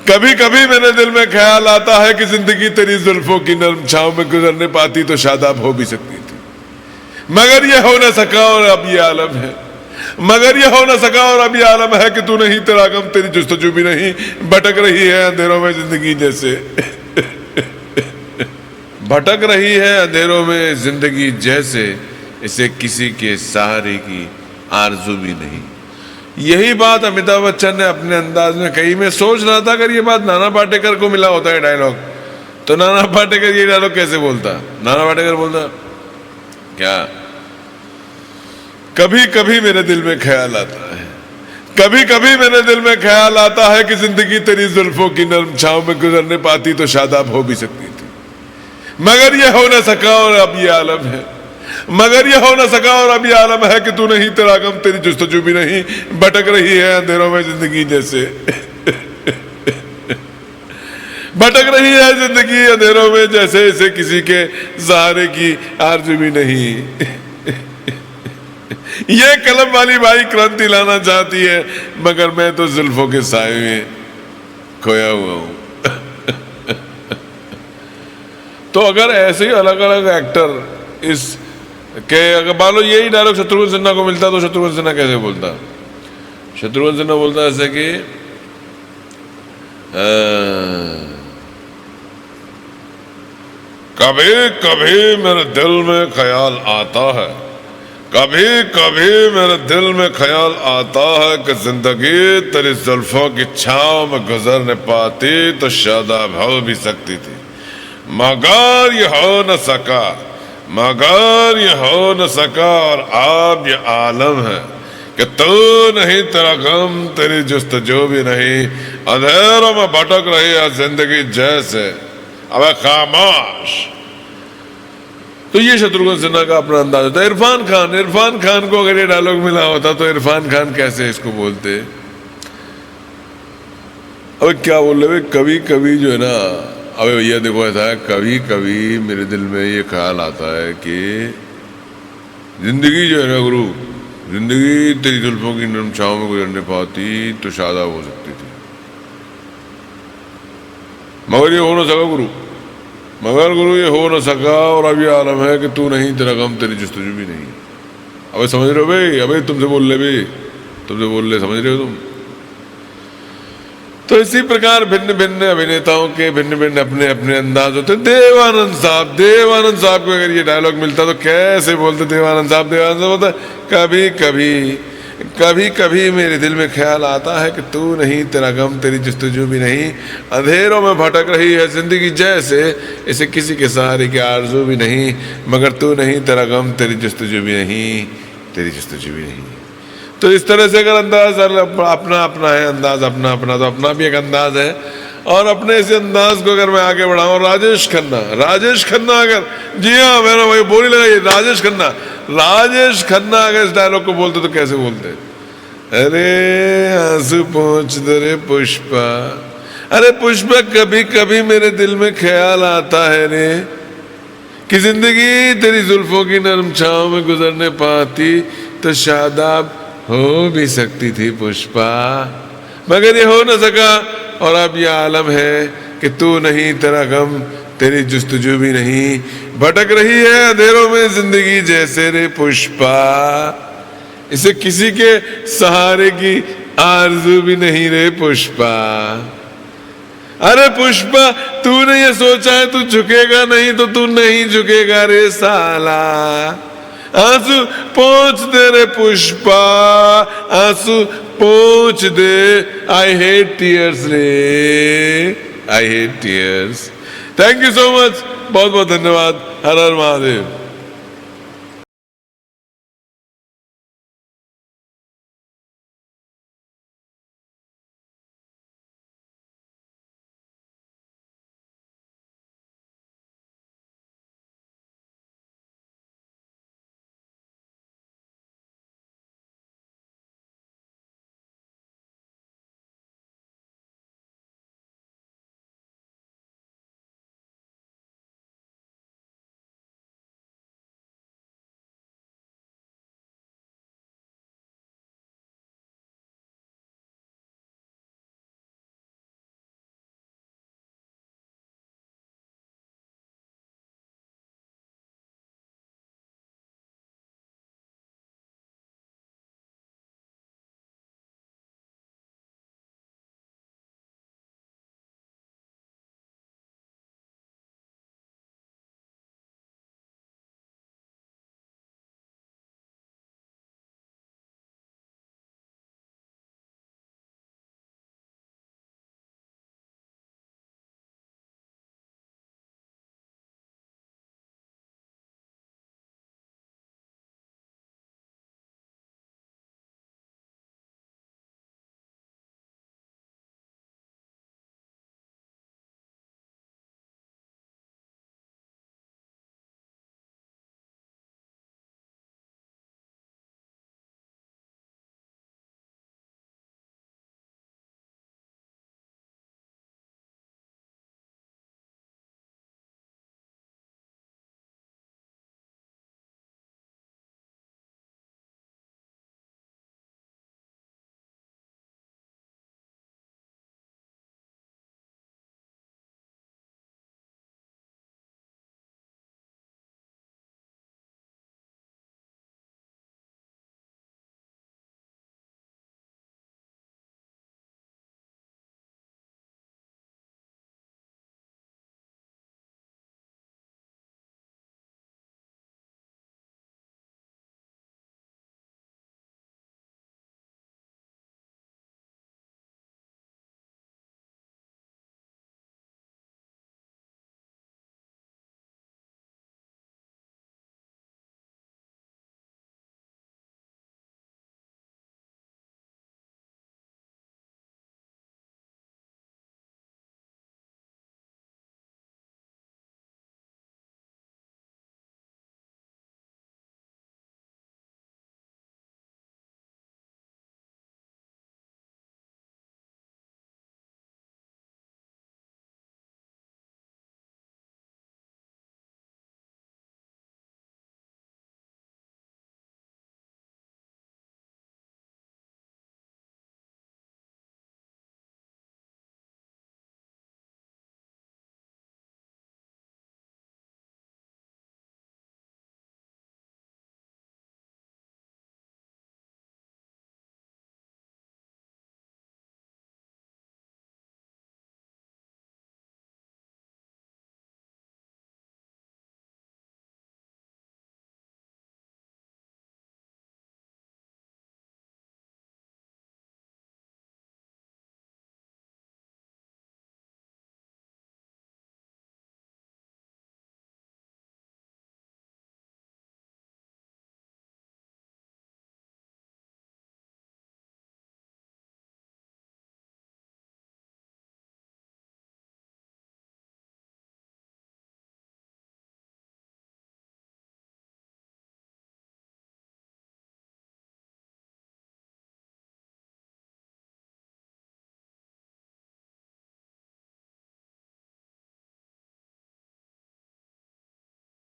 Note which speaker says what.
Speaker 1: कभी कभी मेरे दिल में ख्याल आता है कि जिंदगी तेरी जुल्फों की नर्म छांव में गुजरने पाती तो शादाब हो भी सकती थी, मगर ये हो न सका और अब ये आलम है, मगर ये हो न सका और अब ये आलम है कि तू नहीं, तेरा गम, तेरी जुस्तजू भी नहीं, भटक रही है अंधेरों में जिंदगी जैसे भटक रही है अंधेरों में जिंदगी जैसे, इसे किसी के सहारे की आरजू भी नहीं। यही बात अमिताभ बच्चन ने अपने अंदाज में कही। मैं सोच रहा था अगर ये बात नाना पाटेकर को मिला होता है डायलॉग, तो नाना पाटेकर ये डायलॉग कैसे बोलता? नाना पाटेकर बोलता क्या, कभी कभी मेरे दिल में ख्याल आता है, कभी कभी मेरे दिल में ख्याल आता है कि जिंदगी तेरी जुल्फों की नर्म छांव में गुजरने पाती तो शादाब हो भी सकती थी, मगर ये हो न सका और अब ये आलम है, मगर ये हो न सका और अब ये आलम है कि तू नहीं, तेरा गम, तेरी जुस्तजू भी नहीं, भटक रही है अंधेरों में जिंदगी जैसे भटक रही है जिंदगी अंधेरों में जैसे, इसे किसी के सहारे की आरज़ू भी नहीं। ये कलम वाली बाई क्रांति लाना चाहती है, मगर मैं तो जुल्फों के साए में खोया हुआ हूं। तो अगर ऐसे ही अलग अलग एक्टर इस के, अगर मान लो यही डायलॉग शत्रुघ्न सिन्हा को मिलता तो शत्रुघ्न सिन्हा कैसे बोलता? शत्रुघ्न सिन्हा बोलता ऐसे कि कभी कभी मेरे दिल में ख्याल आता है, कभी कभी मेरे दिल में ख्याल आता है कि जिंदगी तेरी जुल्फों की छांव में गुजरने पाती तो शादाब हो भी सकती थी, मगर ये हो न सका, मगर ये हो न सका और अब ये आलम है कि तू नहीं, तेरा गम, तेरी जुस्तजू भी नहीं, अंधेरों में भटक रही है जिंदगी जैसे। अब खामोश। तो ये शत्रुघ्न सिन्हा का अपना अंदाज होता है। इरफान खान को अगर ये डायलॉग मिला होता तो इरफान खान कैसे इसको बोलते? अब क्या बोल रहे, कभी कभी जो है ना, अबे भैया देखो ऐसा है, कभी कभी मेरे दिल में ये ख्याल आता है कि जिंदगी जो है ना गुरु, जिंदगी तेरी जुल्फों की नरम छांव में गुजरने पाती तो शादाब हो सकती थी, मगर ये हो न सका गुरु, मगर गुरु ये हो न सका और अब ये आलम है कि तू नहीं, तेरा गम, तेरी जुस्तजू भी नहीं। अबे समझ रहे हो भाई? अबे तुमसे बोल ले भाई, तुमसे बोल ले, समझ रहे हो तुम? तो इसी प्रकार भिन्न भिन्न अभिनेताओं के भिन्न भिन्न अपने अपने अंदाज होते। देवानंद साहब को अगर ये डायलॉग मिलता तो कैसे बोलते? देवानंद साहब बोलते कभी कभी, कभी कभी मेरे दिल में ख्याल आता है कि तू नहीं, तेरा गम, तेरी जुस्तजू भी नहीं, अंधेरों में भटक रही है जिंदगी जैसे, इसे किसी के सहारे की आरज़ू भी नहीं, मगर तू नहीं, तेरा गम, तेरी जुस्तजू भी नहीं, तेरी जुस्तजू भी नहीं। तो इस तरह से अगर अंदाज अपना अपना है, अंदाज अपना अपना, तो अपना भी एक अंदाज है। और अपने इस अंदाज को अगर मैं आगे बढ़ाऊं, राजेश खन्ना अगर, जी हाँ मेरा भाई बोली लगा, ये राजेश खन्ना अगर इस डायलॉग को बोलते तो कैसे बोलते? अरे आंसू पोंछ दे रे पुष्पा, अरे पुष्पा कभी कभी मेरे दिल में ख्याल आता है रे कि जिंदगी तेरी जुल्फों की नरम छांव में गुजरने पाती तो शादाब हो भी सकती थी पुष्पा, मगर ये हो न सका और अब ये आलम है कि तू नहीं, तेरा गम, तेरी जुस्तजू भी नहीं, भटक रही है अंधेरों में जिंदगी जैसे रे पुष्पा, इसे किसी के सहारे की आरज़ू भी नहीं रे पुष्पा। अरे पुष्पा, तूने ये सोचा है तू झुकेगा नहीं तो तू नहीं झुकेगा रे साला, आंसू पोंछ दे रे पुष्पा, आंसू पोंछ दे, आई हेट टीयर्स रे, I hate tears. Thank you so much, बहुत बहुत धन्यवाद। हर हर महादेव।